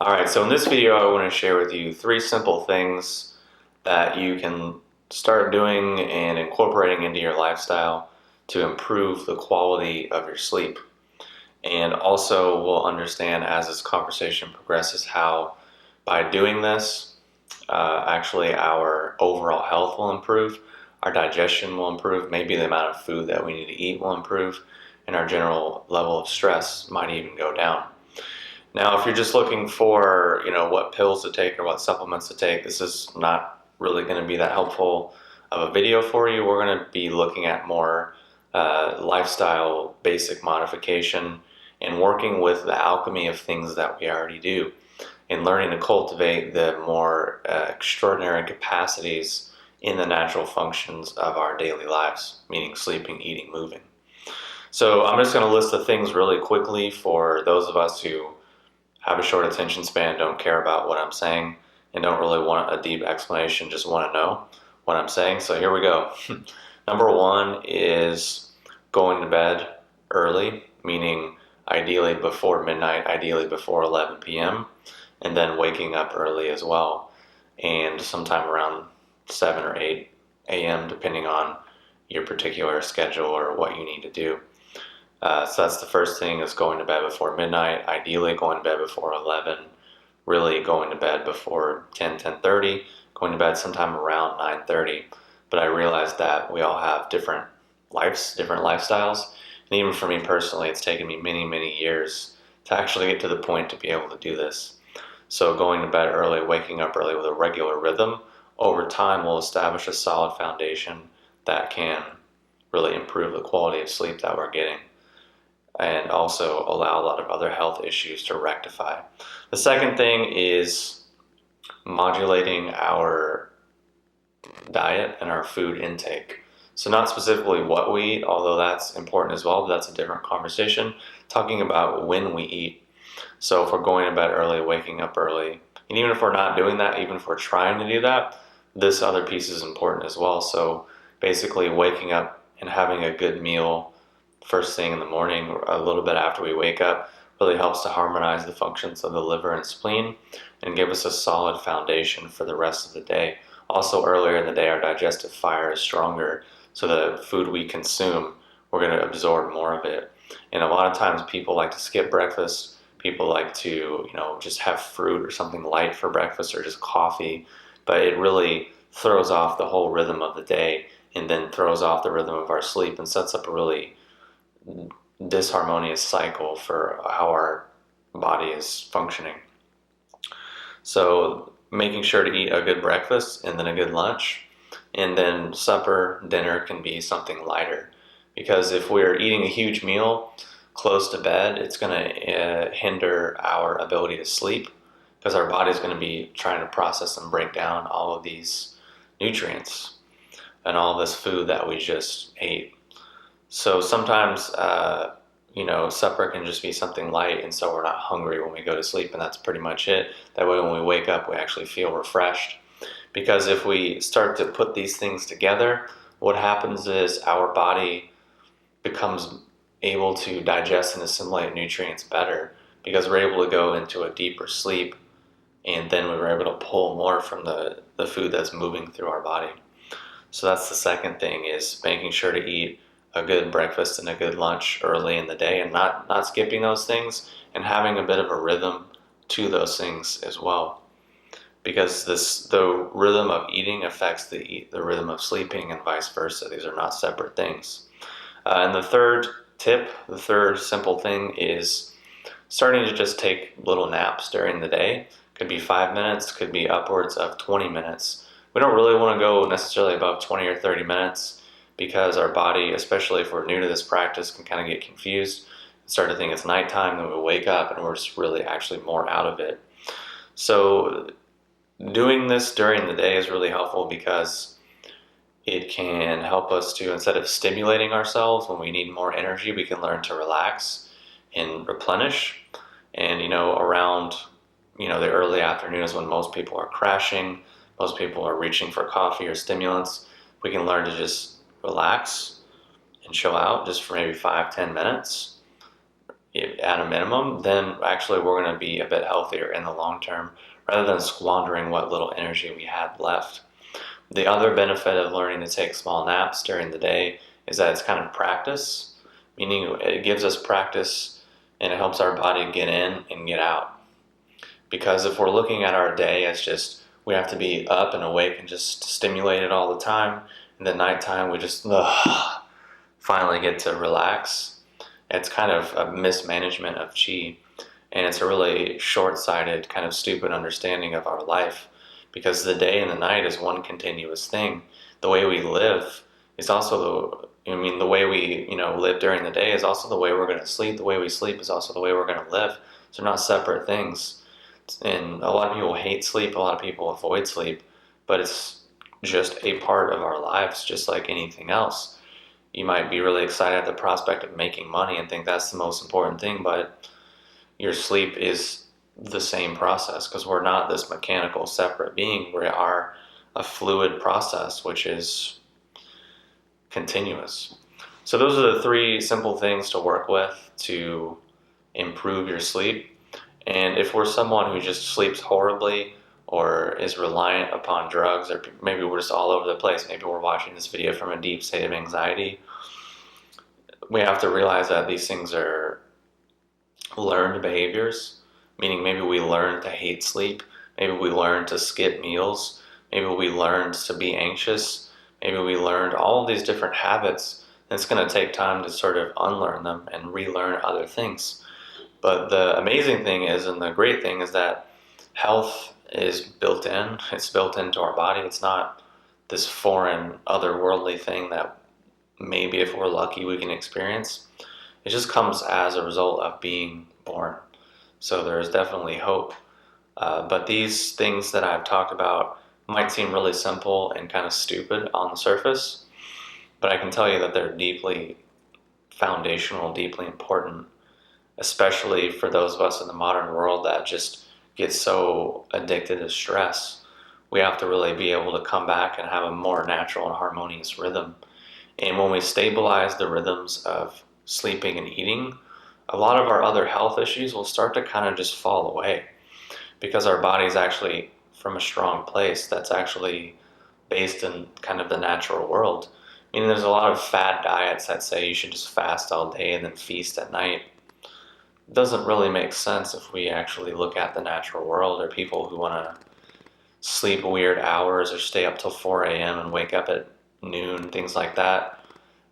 Alright, so in this video I want to share with you 3 simple things that you can start doing and incorporating into your lifestyle to improve the quality of your sleep. And also we'll understand as this conversation progresses how by doing this, actually our overall health will improve, our digestion will improve, maybe the amount of food that we need to eat will improve, and our general level of stress might even go down. Now, if you're just looking for, what pills to take or what supplements to take, this is not really going to be that helpful of a video for you. We're going to be looking at more lifestyle basic modification and working with the alchemy of things that we already do and learning to cultivate the more extraordinary capacities in the natural functions of our daily lives, meaning sleeping, eating, moving. So I'm just going to list the things really quickly for those of us who have a short attention span, don't care about what I'm saying, and don't really want a deep explanation, just want to know what I'm saying. So here we go. Number 1 is going to bed early, meaning ideally before midnight, ideally before 11 p.m., and then waking up early as well, and sometime around 7 or 8 a.m., depending on your particular schedule or what you need to do. So that's the first thing, is going to bed before midnight, ideally going to bed before 11, really going to bed before 10, 10:30, going to bed sometime around 9:30. But I realized that we all have different lives, different lifestyles. And even for me personally, it's taken me many, many years to actually get to the point to be able to do this. So going to bed early, waking up early with a regular rhythm, over time will establish a solid foundation that can really improve the quality of sleep that we're getting, and also allow a lot of other health issues to rectify. The second thing is modulating our diet and our food intake. So not specifically what we eat, although that's important as well, but that's a different conversation. Talking about when we eat. So if we're going to bed early, waking up early, and even if we're not doing that, even if we're trying to do that, this other piece is important as well. So basically waking up and having a good meal first thing in the morning, a little bit after we wake up, really helps to harmonize the functions of the liver and spleen and give us a solid foundation for the rest of the day. Also, earlier in the day, our digestive fire is stronger, so the food we consume, we're going to absorb more of it. And a lot of times people like to skip breakfast. People like to, just have fruit or something light for breakfast, or just coffee, but it really throws off the whole rhythm of the day, and then throws off the rhythm of our sleep and sets up a really disharmonious cycle for how our body is functioning. So making sure to eat a good breakfast and then a good lunch, and then supper, dinner can be something lighter, because if we're eating a huge meal close to bed, it's going to hinder our ability to sleep, because our body's going to be trying to process and break down all of these nutrients and all this food that we just ate. So sometimes, supper can just be something light, and so we're not hungry when we go to sleep, and that's pretty much it. That way when we wake up, we actually feel refreshed. Because if we start to put these things together, what happens is our body becomes able to digest and assimilate nutrients better, because we're able to go into a deeper sleep, and then we were able to pull more from the food that's moving through our body. So that's the second thing, is making sure to eat a good breakfast and a good lunch early in the day, and not skipping those things, and having a bit of a rhythm to those things as well, because the rhythm of eating affects the rhythm of sleeping, and vice versa. These are not separate things. And the third tip, the third simple thing, is starting to just take little naps during the day. Could be 5 minutes, could be upwards of 20 minutes. We don't really want to go necessarily above 20 or 30 minutes, because our body, especially if we're new to this practice, can kind of get confused, start to think it's nighttime, then we wake up and we're just really actually more out of it. So doing this during the day is really helpful, because it can help us to, instead of stimulating ourselves when we need more energy, we can learn to relax and replenish. And around the early afternoon is when most people are crashing, most people are reaching for coffee or stimulants. We can learn to just relax and chill out just for maybe 5-10 minutes, at a minimum, then actually we're going to be a bit healthier in the long term rather than squandering what little energy we had left. The other benefit of learning to take small naps during the day is that it's kind of practice, meaning it gives us practice and it helps our body get in and get out. Because if we're looking at our day as just we have to be up and awake and just stimulated all the time, and then nighttime we just finally get to relax, it's kind of a mismanagement of chi, and it's a really short-sighted, kind of stupid understanding of our life, because the day and the night is one continuous thing. The way we live is also the way we live during the day is also the way we're going to sleep. The way we sleep is also the way we're going to live. So they're not separate things. And a lot of people hate sleep, a lot of people avoid sleep, but it's just a part of our lives, just like anything else. You might be really excited at the prospect of making money and think that's the most important thing, but your sleep is the same process, because we're not this mechanical separate being. We are a fluid process, which is continuous. So those are the 3 simple things to work with to improve your sleep. And if we're someone who just sleeps horribly or is reliant upon drugs, or maybe we're just all over the place, maybe we're watching this video from a deep state of anxiety, we have to realize that these things are learned behaviors, meaning maybe we learn to hate sleep, maybe we learn to skip meals, maybe we learned to be anxious, maybe we learned all of these different habits, and it's going to take time to sort of unlearn them and relearn other things. But the amazing thing is, and the great thing is, that health is built in. It's built into our body. It's not this foreign, otherworldly thing that maybe if we're lucky we can experience. It just comes as a result of being born. So there's definitely hope. But these things that I've talked about might seem really simple and kind of stupid on the surface, but I can tell you that they're deeply foundational, deeply important, especially for those of us in the modern world that just get so addicted to stress. We have to really be able to come back and have a more natural and harmonious rhythm. And when we stabilize the rhythms of sleeping and eating, a lot of our other health issues will start to kind of just fall away, because our body's actually from a strong place that's actually based in kind of the natural world. Meaning there's a lot of fad diets that say you should just fast all day and then feast at night. It doesn't really make sense if we actually look at the natural world, or people who want to sleep weird hours or stay up till 4 a.m. and wake up at noon, things like that.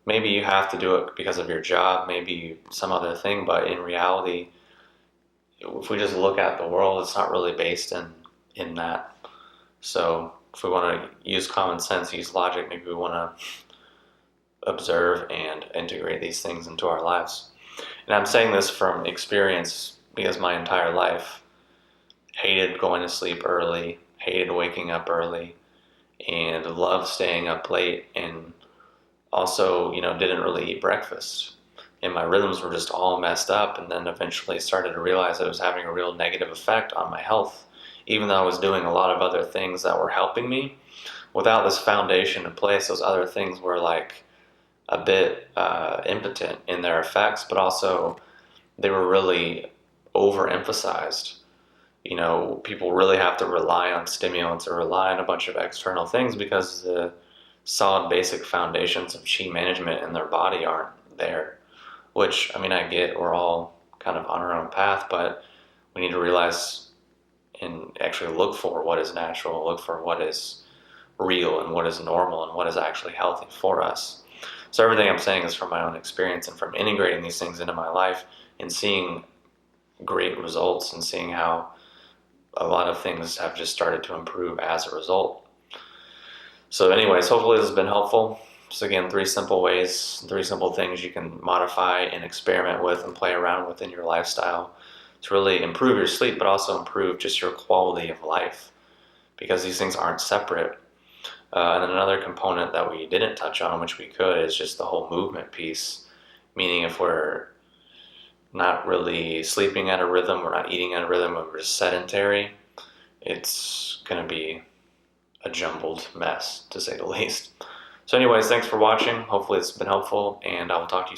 Maybe you have to do it because of your job, maybe some other thing, but in reality, if we just look at the world, it's not really based in that. So if we want to use common sense, use logic, maybe we want to observe and integrate these things into our lives. And I'm saying this from experience, because my entire life hated going to sleep early, hated waking up early, and loved staying up late, and also, didn't really eat breakfast. And my rhythms were just all messed up, and then eventually started to realize that it was having a real negative effect on my health, even though I was doing a lot of other things that were helping me. Without this foundation in place, those other things were like a bit impotent in their effects, but also they were really overemphasized. People really have to rely on stimulants or rely on a bunch of external things because the solid basic foundations of chi management in their body aren't there. Which, I get, we're all kind of on our own path, but we need to realize and actually look for what is natural, look for what is real and what is normal and what is actually healthy for us. So everything I'm saying is from my own experience and from integrating these things into my life and seeing great results and seeing how a lot of things have just started to improve as a result. So anyways, hopefully this has been helpful. So again, 3 simple ways, 3 simple things you can modify and experiment with and play around with in your lifestyle to really improve your sleep, but also improve just your quality of life, because these things aren't separate. And then another component that we didn't touch on, which we could, is just the whole movement piece. Meaning if we're not really sleeping at a rhythm, we're not eating at a rhythm, we're just sedentary, it's going to be a jumbled mess, to say the least. So anyways, thanks for watching. Hopefully it's been helpful, and I will talk to you soon.